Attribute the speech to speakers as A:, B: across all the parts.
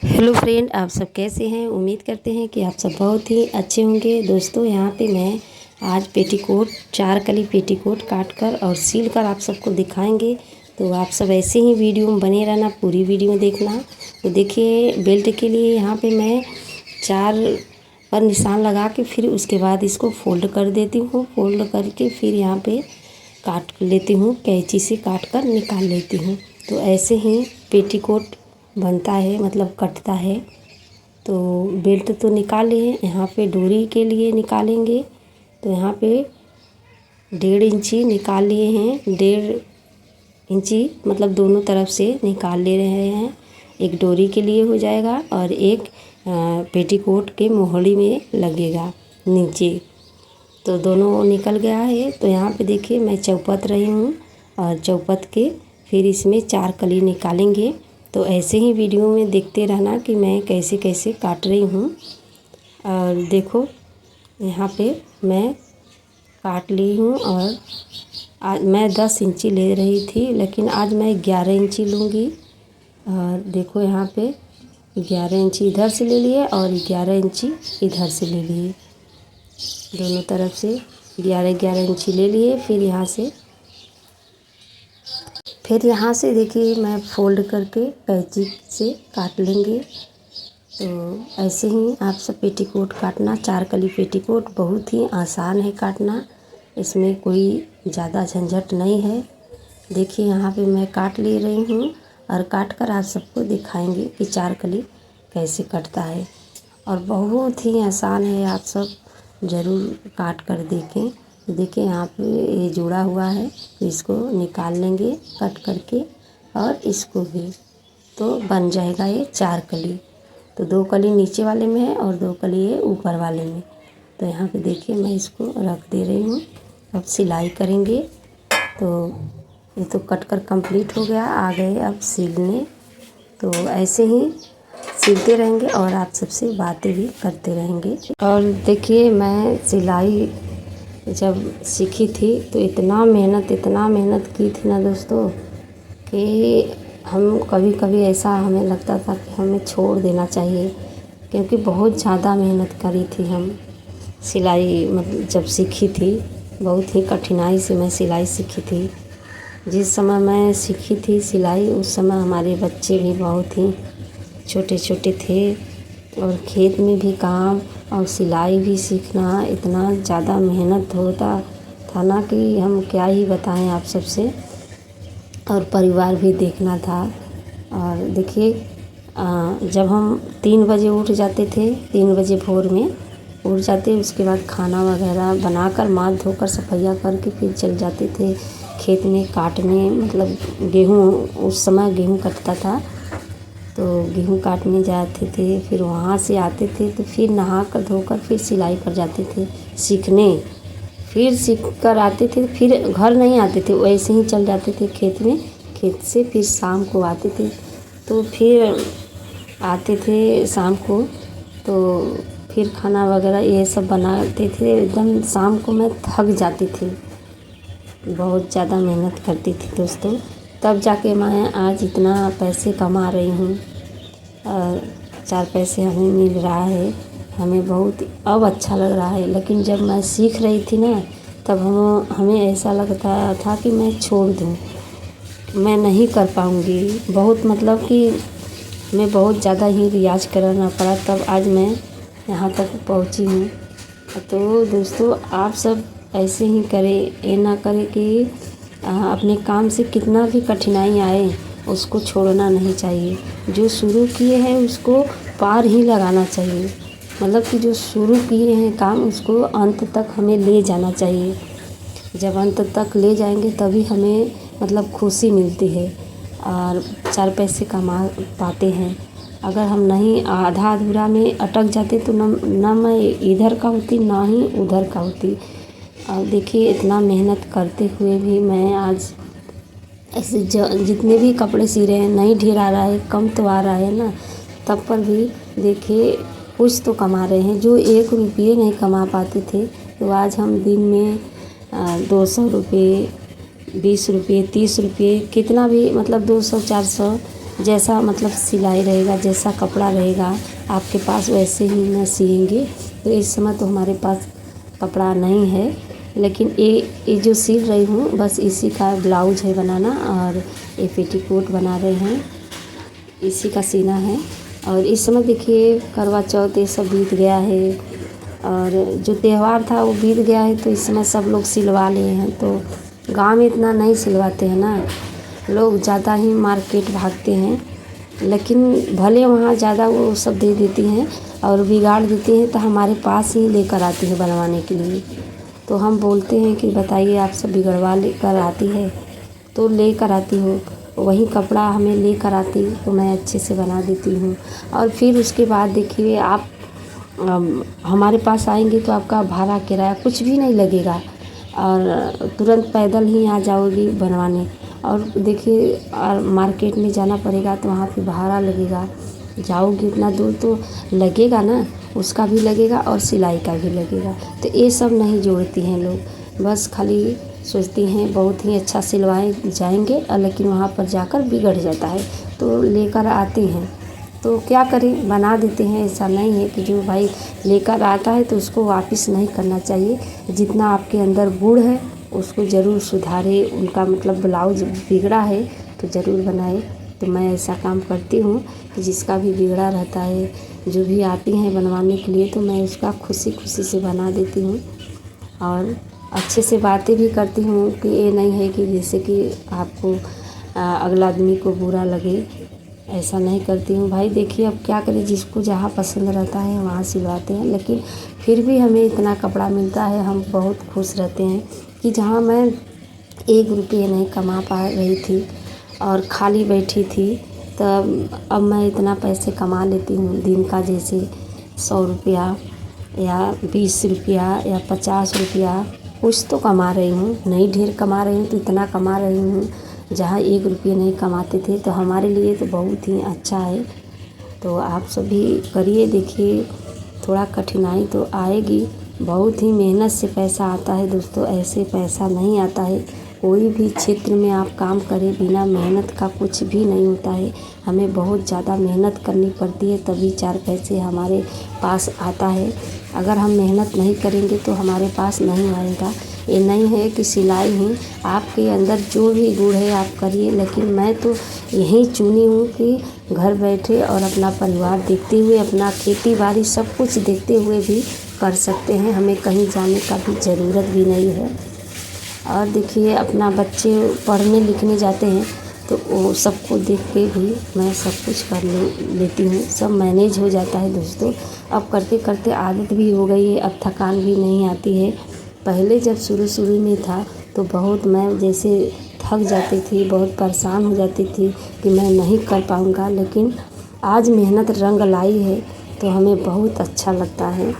A: Hello friend, आप सब कैसे हैं। उम्मीद करते हैं कि आप सब बहुत ही अच्छे होंगे। दोस्तों, यहाँ पे मैं आज पेटीकोट 4 कली पेटीकोट काट कर और सील कर आप सबको दिखाएंगे। तो आप सब ऐसे ही वीडियो में बने रहना, पूरी वीडियो में देखना। तो देखिए, बेल्ट के लिए यहाँ पे मैं 4 पर निशान लगा के फिर उसके बाद इसको फोल्ड कर देती हूँ। फोल्ड करके फिर यहाँ पे काट लेती हूँ, कैंची से काट कर निकाल लेती हूँ। तो ऐसे ही पेटीकोट बनता है, मतलब कटता है। तो बेल्ट तो निकाल लिए, यहाँ पे डोरी के लिए निकालेंगे। तो यहाँ पे 1.5 इंची निकाल लिए हैं, 1.5 इंची मतलब दोनों तरफ से निकाल ले रहे हैं। एक डोरी के लिए हो जाएगा और एक पेटीकोट के मोहड़ी में लगेगा नीचे। तो दोनों निकल गया है। तो यहाँ पे देखिए, मैं चौपत रही हूँ और चौपत के फिर इसमें 4 कली निकालेंगे। तो ऐसे ही वीडियो में देखते रहना कि मैं कैसे कैसे काट रही हूँ। और देखो, यहाँ पे मैं काट ली हूँ। और आज मैं 10 इंची ले रही थी, लेकिन आज मैं 11 इंची लूँगी। और देखो, यहाँ पे 11 इंची इधर से ले लिए और 11 इंची इधर से ले लिए। दोनों तरफ से 11 इंची ले लिए। फिर यहाँ से देखिए, मैं फोल्ड करके कैंची से काट लेंगे। तो ऐसे ही आप सब पेटीकोट काटना। 4 कली पेटीकोट बहुत ही आसान है काटना, इसमें कोई ज़्यादा झंझट नहीं है। देखिए, यहाँ पे मैं काट ले रही हूँ और काट कर आप सबको दिखाएंगे कि 4 कली कैसे कटता है। और बहुत ही आसान है, आप सब ज़रूर काट कर देखें। देखिए, यहाँ पे ये जुड़ा हुआ है, तो इसको निकाल लेंगे कट करके। और इसको भी तो बन जाएगा ये 4 कली। तो 2 कली नीचे वाले में है और 2 कली ये ऊपर वाले में। तो यहाँ पे देखिए, मैं इसको रख दे रही हूँ। अब सिलाई करेंगे। तो ये तो कट कर कंप्लीट हो गया, आ गए अब सीलने। तो ऐसे ही सिलते रहेंगे और आप सबसे बातें भी करते रहेंगे। और देखिए, मैं सिलाई जब सीखी थी तो इतना मेहनत की थी ना दोस्तों, कि हम कभी कभी ऐसा हमें लगता था कि हमें छोड़ देना चाहिए, क्योंकि बहुत ज़्यादा मेहनत करी थी हम। सिलाई मतलब जब सीखी थी, बहुत ही कठिनाई से मैं सिलाई सीखी थी। जिस समय मैं सीखी थी सिलाई, उस समय हमारे बच्चे भी बहुत ही छोटे छोटे थे। और खेत में भी काम और सिलाई भी सीखना इतना ज़्यादा मेहनत होता था ना, कि हम क्या ही बताएं आप सबसे। और परिवार भी देखना था। और देखिए, जब हम 3 बजे उठ जाते थे, 3 बजे भोर में उठ जाते, उसके बाद खाना वगैरह बनाकर माथ धोकर सफाइयाँ करके फिर चल जाते थे खेत में काटने। मतलब गेहूँ, उस समय गेहूँ कटता था, तो गेहूँ काटने जाते थे। फिर वहाँ से आते थे तो फिर नहा कर धोकर फिर सिलाई पर जाते थे सीखने। फिर सीख कर आते थे, फिर घर नहीं आते थे, वैसे ही चल जाते थे खेत में। खेत से फिर शाम को आते थे। तो फिर आते थे शाम को, तो फिर खाना वगैरह ये सब बनाते थे। एकदम शाम को मैं थक जाती थी, बहुत ज़्यादा मेहनत करती थी दोस्तों। तब जाके मैं आज इतना पैसे कमा रही हूँ और 4 पैसे हमें मिल रहा है। हमें बहुत अब अच्छा लग रहा है। लेकिन जब मैं सीख रही थी ना, तब हमें ऐसा लगता था कि मैं छोड़ दूँ, मैं नहीं कर पाऊँगी। बहुत मतलब कि हमें बहुत ज़्यादा ही रियाज़ करना पड़ा, तब आज मैं यहाँ तक पहुँची हूँ। तो दोस्तों, आप सब ऐसे ही करें, ये ना करें कि अपने काम से कितना भी कठिनाई आए उसको छोड़ना नहीं चाहिए। जो शुरू किए हैं उसको पार ही लगाना चाहिए। मतलब कि जो शुरू किए हैं काम, उसको अंत तक हमें ले जाना चाहिए। जब अंत तक ले जाएंगे तभी हमें मतलब खुशी मिलती है और 4 पैसे कमा पाते हैं। अगर हम नहीं आधा अधूरा में अटक जाते तो ना मैं इधर का होती, ना ही उधर का होती। और देखिए, इतना मेहनत करते हुए भी मैं आज ऐसे जितने भी कपड़े सी रहे हैं, नहीं ढेर आ रहा है, कम तो आ रहा है ना, तब पर भी देखिए कुछ तो कमा रहे हैं। जो 1 रुपये नहीं कमा पाते थे, तो आज हम दिन में 200 रुपये, 20 रुपये, 30 रुपये, कितना भी मतलब 200, 400 जैसा मतलब सिलाई रहेगा, जैसा कपड़ा रहेगा आपके पास वैसे ही ना सिएंगे। तो इस समय तो हमारे पास कपड़ा नहीं है, लेकिन ये जो सिल रही हूँ बस इसी का ब्लाउज है बनाना, और ये पेटीकोट बना रहे हैं, इसी का सीना है। और इस समय देखिए करवा चौथ ये सब बीत गया है, और जो त्यौहार था वो बीत गया है, तो इस समय सब लोग सिलवा लिए हैं। तो गांव में इतना नहीं सिलवाते हैं ना, लोग ज़्यादा ही मार्केट भागते हैं, लेकिन भले वहाँ ज़्यादा वो सब दे देती हैं और बिगाड़ देती हैं, तो हमारे पास ही लेकर आती है बनवाने के लिए। तो हम बोलते हैं कि बताइए आप सब बिगड़वा लेकर आती है, तो लेकर आती हो, वही कपड़ा हमें लेकर आती तो मैं अच्छे से बना देती हूँ। और फिर उसके बाद देखिए आप हमारे पास आएंगे तो आपका भाड़ा किराया कुछ भी नहीं लगेगा, और तुरंत पैदल ही आ जाओगी बनवाने। और देखिए मार्केट में जाना पड़ेगा तो वहाँ पे भाड़ा लगेगा, जाओगी उतना दूर तो लगेगा ना, उसका भी लगेगा और सिलाई का भी लगेगा। तो ये सब नहीं जोड़ती हैं लोग, बस खाली सोचती हैं बहुत ही अच्छा सिलवाए जाएंगे, लेकिन वहाँ पर जाकर बिगड़ जाता है तो लेकर आती हैं। तो क्या करें, बना देते हैं। ऐसा नहीं है कि जो भाई लेकर आता है तो उसको वापस नहीं करना चाहिए। जितना आपके अंदर गुण है उसको ज़रूर सुधारे, उनका मतलब ब्लाउज बिगड़ा है तो ज़रूर बनाए। तो मैं ऐसा काम करती हूँ कि जिसका भी बिगड़ा रहता है, जो भी आती हैं बनवाने के लिए, तो मैं उसका खुशी खुशी से बना देती हूँ, और अच्छे से बातें भी करती हूँ कि ये नहीं है कि जैसे कि आपको अगला आदमी को बुरा लगे, ऐसा नहीं करती हूँ। भाई देखिए अब क्या करें, जिसको जहाँ पसंद रहता है वहाँ सिलवाते हैं, लेकिन फिर भी हमें इतना कपड़ा मिलता है, हम बहुत खुश रहते हैं कि जहाँ मैं 1 रुपये नहीं कमा पा रही थी और खाली बैठी थी, तब अब मैं इतना पैसे कमा लेती हूँ दिन का, जैसे 100 रुपया या 20 रुपया या 50 रुपया, कुछ तो कमा रही हूँ। नहीं ढेर कमा रही हूँ तो इतना कमा रही हूँ, जहाँ 1 रुपये नहीं कमाते थे। तो हमारे लिए तो बहुत ही अच्छा है। तो आप सभी करिए, देखिए थोड़ा कठिनाई तो आएगी, बहुत ही मेहनत से पैसा आता है दोस्तों, ऐसे पैसा नहीं आता है। कोई भी क्षेत्र में आप काम करें, बिना मेहनत का कुछ भी नहीं होता है। हमें बहुत ज़्यादा मेहनत करनी पड़ती है, तभी 4 पैसे हमारे पास आता है। अगर हम मेहनत नहीं करेंगे तो हमारे पास नहीं आएगा। ये नहीं है कि सिलाई ही, आपके अंदर जो भी गुण है आप करिए, लेकिन मैं तो यही चुनी हूँ कि घर बैठे और अपना परिवार देखते हुए, अपना खेती बाड़ी सब कुछ देखते हुए भी कर सकते हैं, हमें कहीं जाने का भी ज़रूरत भी नहीं है। और देखिए अपना बच्चे पढ़ने लिखने जाते हैं तो वो सबको देख के भी मैं सब कुछ कर लेती हूँ, सब मैनेज हो जाता है दोस्तों। अब करते करते आदत भी हो गई है, अब थकान भी नहीं आती है। पहले जब शुरू में था तो बहुत मैं जैसे थक जाती थी, बहुत परेशान हो जाती थी कि मैं नहीं कर पाऊँगा, लेकिन आज मेहनत रंग लाई है तो हमें बहुत अच्छा लगता है।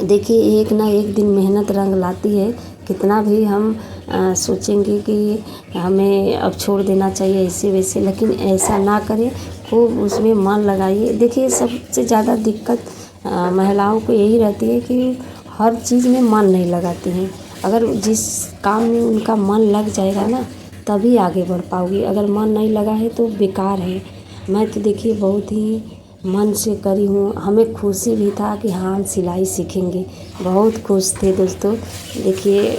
A: देखिए एक ना एक दिन मेहनत रंग लाती है, कितना भी हम सोचेंगे कि हमें अब छोड़ देना चाहिए ऐसे वैसे, लेकिन ऐसा ना करें, खूब उसमें मन लगाइए। देखिए सबसे ज़्यादा दिक्कत महिलाओं को यही रहती है कि हर चीज़ में मन नहीं लगाती हैं। अगर जिस काम में उनका मन लग जाएगा ना, तभी आगे बढ़ पाओगी, अगर मन नहीं लगा है तो बेकार है। मैं तो देखिए बहुत ही मन से करी हूँ, हमें खुशी भी था कि हाँ हम सिलाई सीखेंगे, बहुत खुश थे दोस्तों। देखिए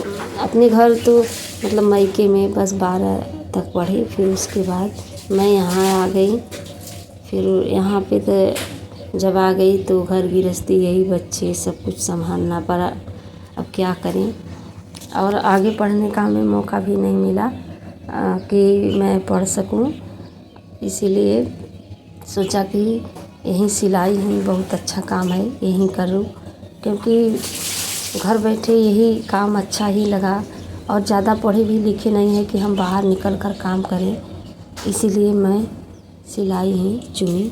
A: अपने घर तो मतलब मायके में बस 12 तक पढ़ी, फिर उसके बाद मैं यहाँ आ गई। फिर यहाँ पे तो जब आ गई तो घर गृहस्थी, यही बच्चे सब कुछ संभालना पड़ा। अब क्या करें, और आगे पढ़ने का हमें मौका भी नहीं मिला कि मैं पढ़ सकूं, इसीलिए सोचा कि यही सिलाई ही बहुत अच्छा काम है, यही करूं, क्योंकि घर बैठे यही काम अच्छा ही लगा, और ज़्यादा पढ़े भी लिखे नहीं है कि हम बाहर निकल कर काम करें, इसीलिए मैं सिलाई ही चुनी।